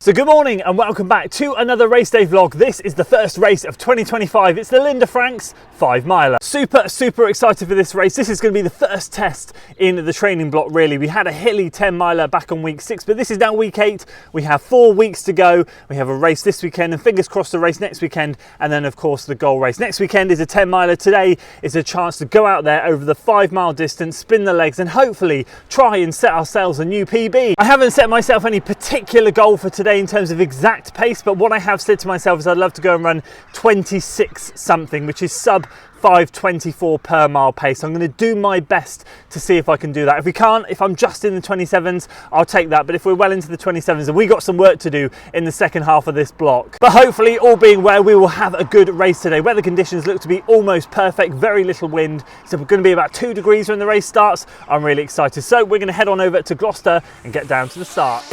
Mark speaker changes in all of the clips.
Speaker 1: So good morning and welcome back to another race day vlog. This is the first race of 2025. It's the Linda Franks 5 miler. Super excited for this race. This is going to be the first test in the training block really. We had a hilly 10 miler back on week 6, but this is now week 8. We have 4 weeks to go. We have a race this weekend and fingers crossed the race next weekend, and then of course the goal race. Next weekend is a 10 miler. Today is a chance to go out there over the 5 mile distance, spin the legs and hopefully try and set ourselves a new PB. I haven't set myself any particular goal for today in terms of exact pace, but what I have said to myself is I'd love to go and run 26 something, which is sub 5:24 per mile pace. I'm going to do my best to see if I can do that. If we can't, if I'm just in the 27s, I'll take that. But if we're well into the 27s, and we got some work to do in the second half of this block. But hopefully, all being well, we will have a good race today. Weather conditions look to be almost perfect, very little wind. So we're going to be about 2 degrees when the race starts. I'm really excited. So we're going to head on over to Gloucester and get down to the start.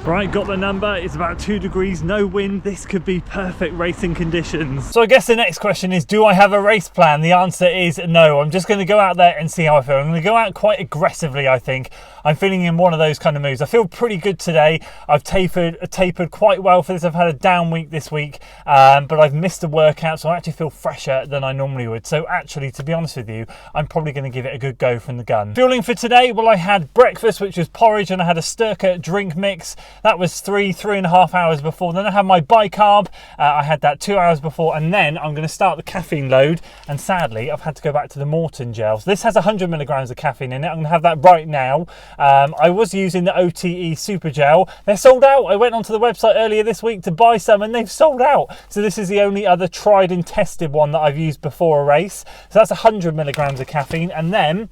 Speaker 1: Right, got the number. It's about 2 degrees, no wind. This could be perfect racing conditions. So I guess the next question is, do I have a race plan? The answer is no. I'm just going to go out there and see how I feel. I'm going to go out quite aggressively, I think. I'm feeling in one of those kind of moods. I feel pretty good today. I've tapered quite well for this. I've had a down week this week, but I've missed a workout, so I actually feel fresher than I normally would. So actually, to be honest with you, I'm probably going to give it a good go from the gun. Fueling for today, well, I had breakfast, which was porridge, and I had a Sturka drink mix. That was 3.5 hours before. Then I had my bicarb. I had that 2 hours before, and then I'm going to start the caffeine load. And sadly, I've had to go back to the Morton gel. So this has 100 milligrams of caffeine in it. I'm going to have that right now. I was using the OTE Super Gel. They're sold out. I went onto the website earlier this week to buy some, and they've sold out. So this is the only other tried and tested one that I've used before a race. So that's 100 milligrams of caffeine, and then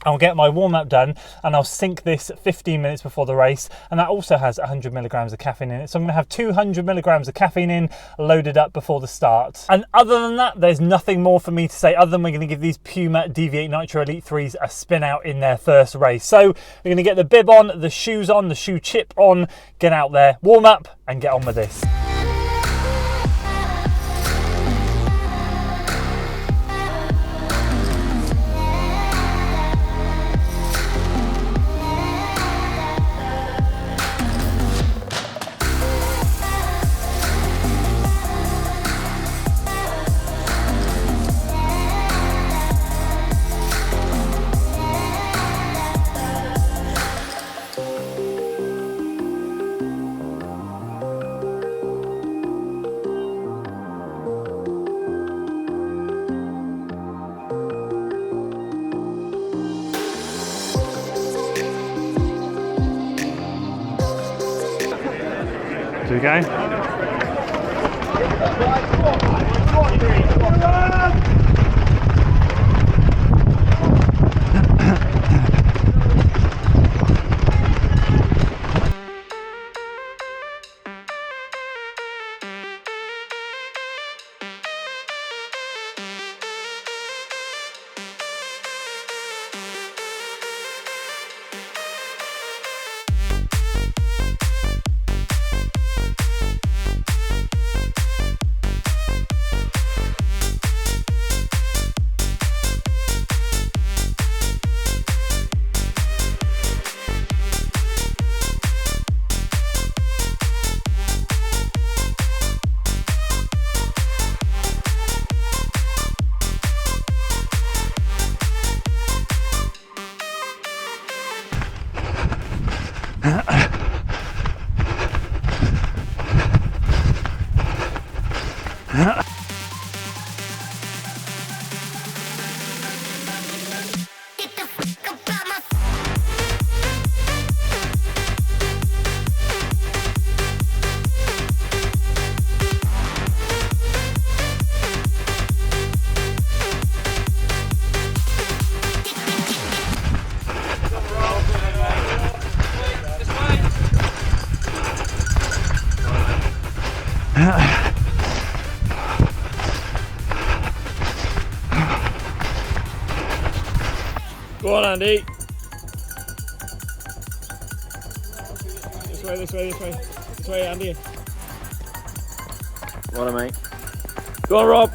Speaker 1: I'll get my warm-up done and I'll sync this 15 minutes before the race, and that also has 100 milligrams of caffeine in it. So I'm going to have 200 milligrams of caffeine in, loaded up before the start. And other than that, there's nothing more for me to say other than we're going to give these Puma Deviate Nitro Elite 3s a spin out in their first race. So we're going to get the bib on, the shoes on, the shoe chip on, get out there, warm up and get on with this. Do we go? Go on, Andy. This way, this way, this way. This way, Andy.
Speaker 2: What a mate. Go on, Rob.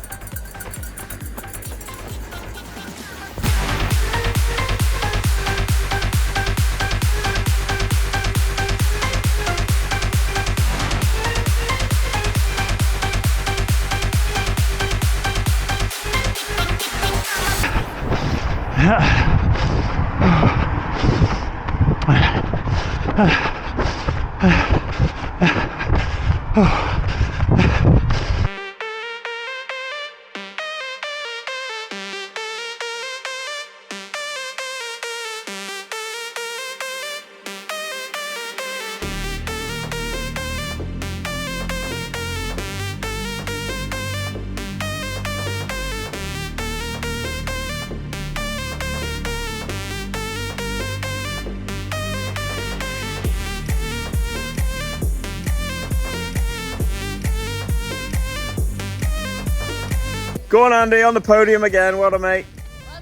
Speaker 2: Go on, Andy, on the podium again. Well done, mate.
Speaker 3: Well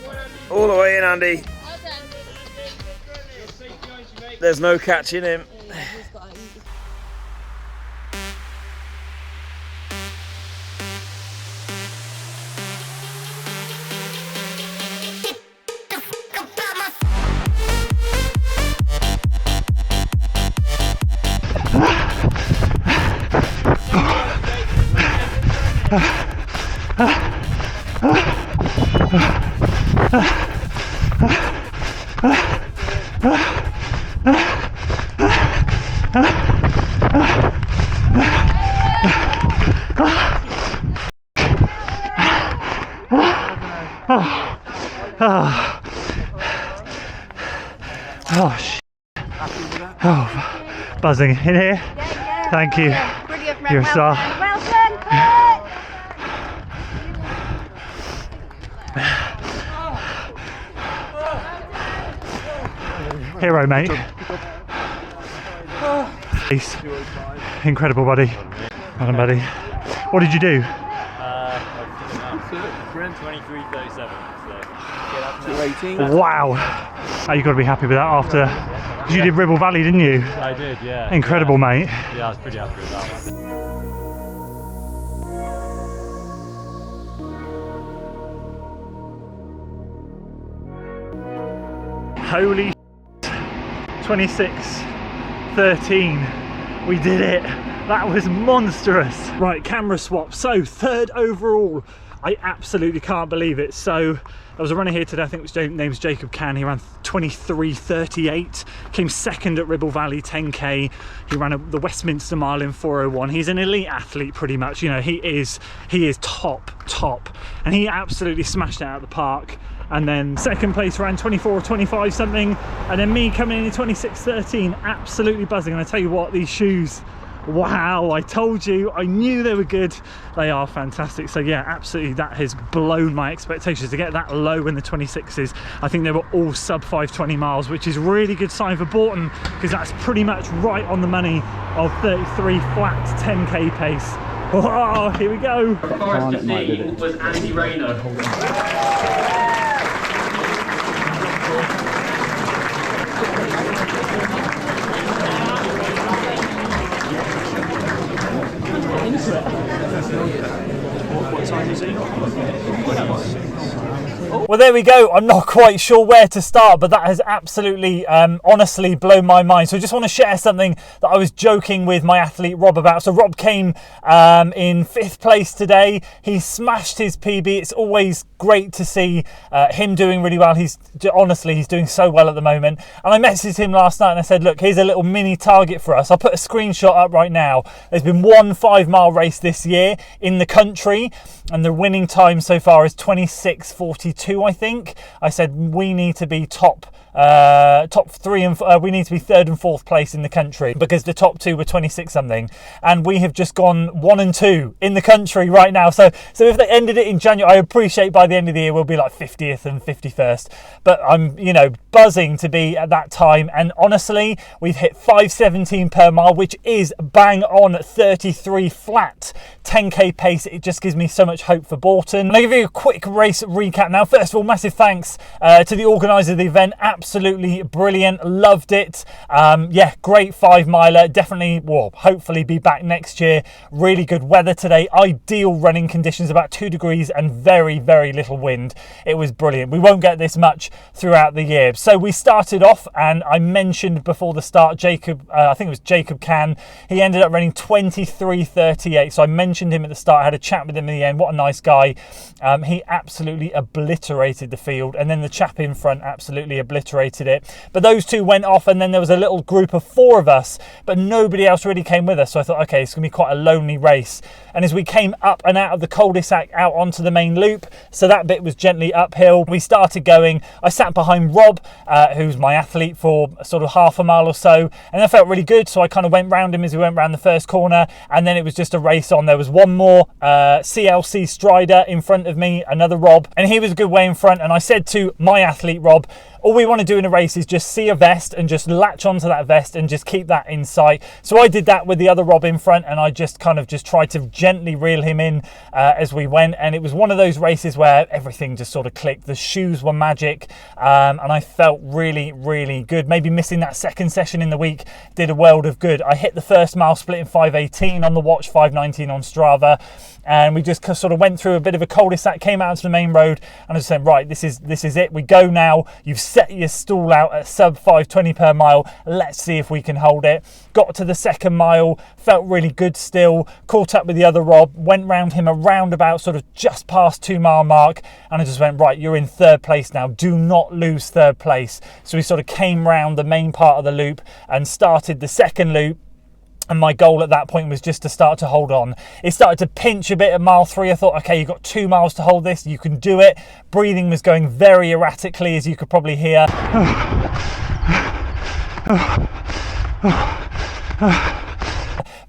Speaker 3: done.
Speaker 2: All the way in, Andy.
Speaker 3: Well done.
Speaker 2: There's no catching him.
Speaker 1: Oh, buzzing in here. Thank you.
Speaker 3: Brilliant.
Speaker 1: You're a star.
Speaker 3: Well done,
Speaker 1: Hero, mate. Peace. Incredible, buddy. Well done, buddy. What did you do?
Speaker 2: 23:37.
Speaker 1: Wow. Oh, you've got to be happy with that after. You did Ribble Valley, didn't you?
Speaker 4: I did, yeah.
Speaker 1: Incredible, mate.
Speaker 4: Yeah, I was pretty happy with that one.
Speaker 1: Holy 26:13. We did it. That was monstrous. Right, camera swap. So, third overall. I absolutely can't believe it. So, there was a runner here today, I think his name was Jacob Can. He ran 23:38, came second at Ribble Valley 10k. He ran the Westminster Mile in 4:01. He's an elite athlete pretty much, you know, he is top, and he absolutely smashed it out of the park. And then second place ran 24:25 something, and then me coming in at 26:13, absolutely buzzing. And I tell you what, these shoes, wow, I told you, I knew they were good. They are fantastic. So yeah, absolutely, that has blown my expectations. To get that low in the 26s, I think they were all sub 520 miles, which is really good sign for Bourton, because that's pretty much right on the money of 33 flat 10k pace. Oh, here we go.
Speaker 2: Forest's name was Andy Rayner.
Speaker 1: What time is it? Well, there we go. I'm not quite sure where to start, but that has absolutely, honestly blown my mind. So I just want to share something that I was joking with my athlete Rob about. So Rob came in 5th place today. He smashed his PB. It's always great to see him doing really well. He's doing so well at the moment. And I messaged him last night and I said, look, here's a little mini target for us. I'll put a screenshot up right now. There's been one 5-mile race this year in the country, and the winning time so far is 26:42, I think. I said we need to be top 3 and we need to be 3rd and 4th place in the country, because the top 2 were 26 something, and we have just gone 1 and 2 in the country right now. So if they ended it in January, I appreciate by the end of the year we'll be like 50th and 51st, but I'm, you know, buzzing to be at that time. And honestly, we've hit 5:17 per mile, which is bang on 33 flat 10k pace. It just gives me so much hope for Bourton. And I'll give you a quick race recap now. first of all, massive thanks to the organiser of the event. Absolutely brilliant. Loved it. Yeah, great 5 miler. Definitely, well, hopefully be back next year. Really good weather today. Ideal running conditions, about 2 degrees and very, very little wind. It was brilliant. We won't get this much throughout the year. So we started off, and I mentioned before the start, Jacob, I think it was Jacob Can. He ended up running 23:38. So I mentioned him at the start. I had a chat with him in the end. What a nice guy. He absolutely obliterated the field, and then the chap in front absolutely obliterated it. But those two went off, and then there was a little group of 4 of us, but nobody else really came with us. So I thought, okay, it's going to be quite a lonely race. And as we came up and out of the cul-de-sac out onto the main loop, so that bit was gently uphill, we started going. I sat behind Rob, who's my athlete, for sort of half a mile or so, and I felt really good. So I kind of went round him as we went round the first corner, and then it was just a race on. There was one more CLC Strider in front of me, another Rob, and he was a good way in front. And I said to my athlete Rob, all we want to do in a race is just see a vest and just latch onto that vest and just keep that in sight. So I did that with the other Rob in front, and I just kind of just tried to gently reel him in as we went. And it was one of those races where everything just sort of clicked. The shoes were magic, and I felt really, really good. Maybe missing that second session in the week did a world of good. I hit the first mile split in 5:18 on the watch, 5:19 on Strava. And we just sort of went through a bit of a cul-de-sac, came out to the main road, and I just said, right, this is it. We go now. You've set your stall out at sub 5:20 per mile. Let's see if we can hold it. Got to the second mile, felt really good still. Caught up with the other Rob, went round him around about sort of just past 2 mile mark, and I just went, right, you're in third place now. Do not lose third place. So we sort of came round the main part of the loop and started the second loop. And my goal at that point was just to start to hold on. It started to pinch a bit at mile 3. I thought, okay, you've got 2 miles to hold this. You can do it. Breathing was going very erratically, as you could probably hear.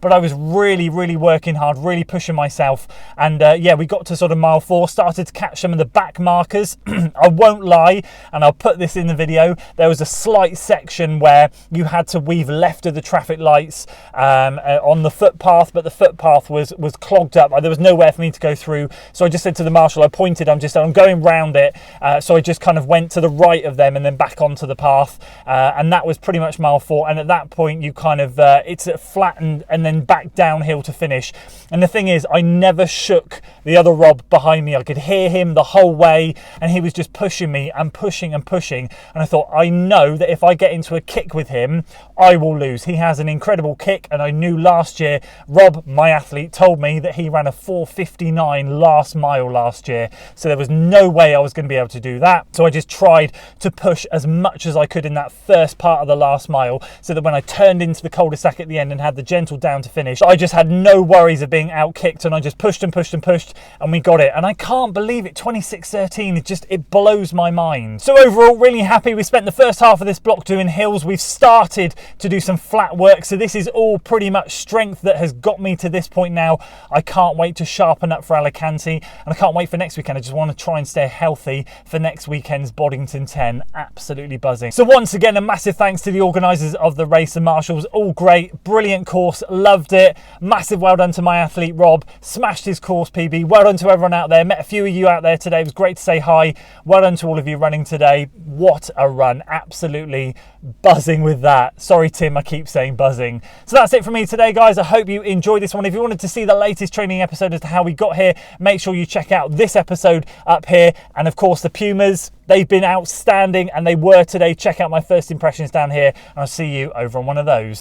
Speaker 1: But I was really, really working hard, really pushing myself. And yeah, we got to sort of mile 4, started to catch some of the back markers. I won't lie, and I'll put this in the video. There was a slight section where you had to weave left of the traffic lights on the footpath, but the footpath was clogged up. There was nowhere for me to go through. So I just said to the marshal, I pointed, I'm going round it. So I just kind of went to the right of them and then back onto the path. And that was pretty much mile 4. And at that point, you kind of, it's flattened and then back downhill to finish. And the thing is, I never shook the other Rob behind me. I could hear him the whole way, and he was just pushing me and pushing and pushing. And I thought, I know that if I get into a kick with him, I will lose. He has an incredible kick, and I knew last year, Rob, my athlete, told me that he ran a 4:59 last mile last year. So there was no way I was going to be able to do that. So I just tried to push as much as I could in that first part of the last mile, so that when I turned into the cul-de-sac at the end and had the gentle down to finish, I just had no worries of being out-kicked, and I just pushed and pushed and pushed, and we got it. And I can't believe it, 26:13, it blows my mind. So overall, really happy. We spent the first half of this block doing hills. We've started to do some flat work, so this is all pretty much strength that has got me to this point now. I can't wait to sharpen up for Alicante, and I can't wait for next weekend. I just want to try and stay healthy for next weekend's Boddington 10. Absolutely buzzing. So once again, a massive thanks to the organisers of the race, the marshals. All great, brilliant course, loved it. Massive well done to my athlete Rob, smashed his course PB. Well done to everyone out there. Met a few of you out there today. It was great to say hi. Well done to all of you running today. What a run. Absolutely buzzing with that. Sorry Tim, I keep saying buzzing. So that's it from me today, guys. I hope you enjoyed this one. If you wanted to see the latest training episode as to how we got here, make sure you check out this episode up here. And of course the Pumas, they've been outstanding, and they were today. Check out my first impressions down here, and I'll see you over on one of those.